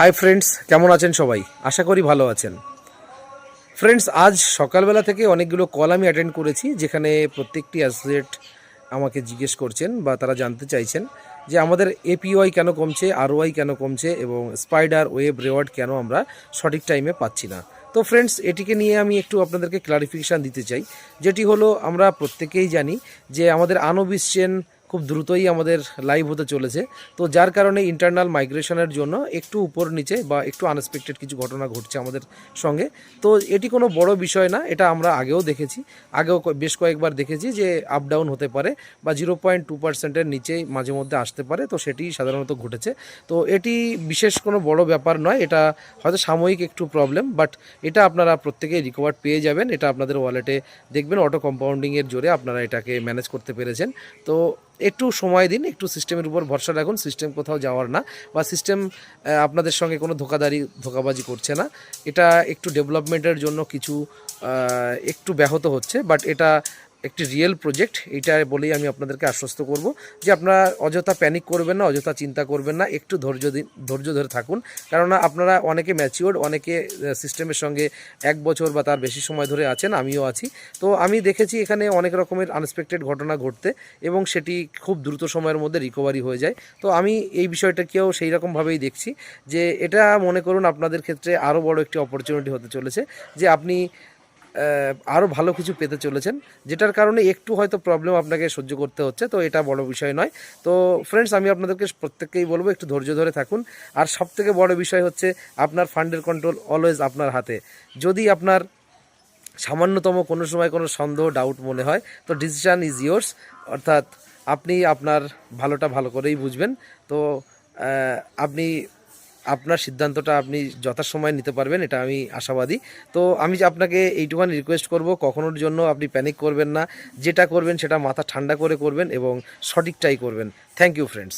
Hi friends, কেমন আছেন সবাই? আশা করি ভালো আছেন। ফ্রেন্ডস, আজ সকালবেলা থেকে অনেকগুলো কল আমি অ্যাটেন্ড করেছি, যেখানে প্রত্যেকটি অ্যাসোসিয়েট আমাকে জিজ্ঞেস করছেন বা তারা জানতে চাইছেন যে আমাদের এপিওয়াই কেন কমছে, আরওআই কেন কমছে এবং স্পাইডার ওয়েব রেওয়ার্ড কেন আমরা সঠিক টাইমে পাচ্ছি না। তো ফ্রেন্ডস, এটিকে নিয়ে আমি একটু আপনাদেরকে ক্লারিফিকেশান দিতে চাই, যেটি হলো আমরা প্রত্যেকেই জানি যে আমাদের আনবিস চেন খুব দ্রুতই আমাদের লাইভ হতে চলেছে। তো যার কারণে ইন্টারনাল মাইগ্রেশনের জন্য একটু উপর নিচে বা একটু আনএক্সপেক্টেড কিছু ঘটনা ঘটছে আমাদের সঙ্গে। তো এটি কোনো বড় বিষয় না, এটা আমরা আগেও দেখেছি, বেশ কয়েকবার দেখেছি যে আপ ডাউন হতে পারে বা 0.2%-এর নিচেই মাঝে মধ্যে আসতে পারে। তো সেটি সাধারণত ঘটেছে। তো এটি বিশেষ কোনো বড় ব্যাপার নয়, এটা হয়তো সাময়িক একটু প্রবলেম, বাট এটা আপনারা প্রত্যেকেই রিকভার পেয়ে যাবেন। এটা আপনাদের ওয়ালেটে দেখবেন অটো কম্পাউন্ডিংয়ের জোরে আপনারা এটাকে ম্যানেজ করতে পেরেছেন। তো একটু সময় দিন, একটু সিস্টেমের উপর ভরসা রাখুন। সিস্টেম কোথাও যাওয়ার না, বা সিস্টেম আপনাদের সঙ্গে কোনো ধোকাবাজি করছে না। এটা একটু ডেভেলপমেন্টের জন্য কিছু একটু ব্যাহত হচ্ছে, বাট এটা একটি রিয়েল প্রজেক্ট, এইটা বলেই আমি আপনাদেরকে আশ্বস্ত করব যে আপনারা অযথা প্যানিক করবেন না, অযথা চিন্তা করবেন না, একটু ধৈর্য ধরে থাকুন। কেননা আপনারা অনেকে ম্যাচিওর্ড, অনেকে সিস্টেমের সঙ্গে 1 বছর বা তার বেশি সময় ধরে আছেন, আমিও আছি। তো আমি দেখেছি এখানে অনেক রকমের আনএক্সপেক্টেড ঘটনা ঘটতে এবং সেটি খুব দ্রুত সময়ের মধ্যে রিকভারি হয়ে যায়। তো আমি এই বিষয়টাকেও সেই রকমভাবেই দেখছি যে এটা মনে করুন আপনাদের ক্ষেত্রে আরও বড় একটি অপরচুনিটি হতে চলেছে, যে আপনি আরও ভালো কিছু পেতে চলেছেন, যেটার কারণে একটু হয়তো প্রবলেম আপনাকে সহ্য করতে হচ্ছে। তো এটা বড় বিষয় নয়। তো ফ্রেন্ডস, আমি আপনাদেরকে প্রত্যেককেই বলবো একটু ধৈর্য ধরে থাকুন। আর সবথেকে বড় বিষয় হচ্ছে আপনার ফান্ডের কন্ট্রোল অলওয়েজ আপনার হাতে। যদি আপনার সামান্যতম কোনো সময় কোনো সন্দেহ, ডাউট মনে হয়, তো ডিসিশান ইজ ইয়োর্স। অর্থাৎ আপনি আপনার ভালোটা ভালো করেই বুঝবেন। তো আপনি আপনার সিদ্ধান্তটা আপনি যথাসময়ে নিতে পারবেন, এটা আমি আশাবাদী। তো আমি যে আপনাকে এইটুখানি রিকোয়েস্ট করব, কখনোর জন্য আপনি প্যানিক করবেন না। যেটা করবেন সেটা মাথা ঠান্ডা করে করবেন এবং সঠিকটাই করবেন। Thank you friends.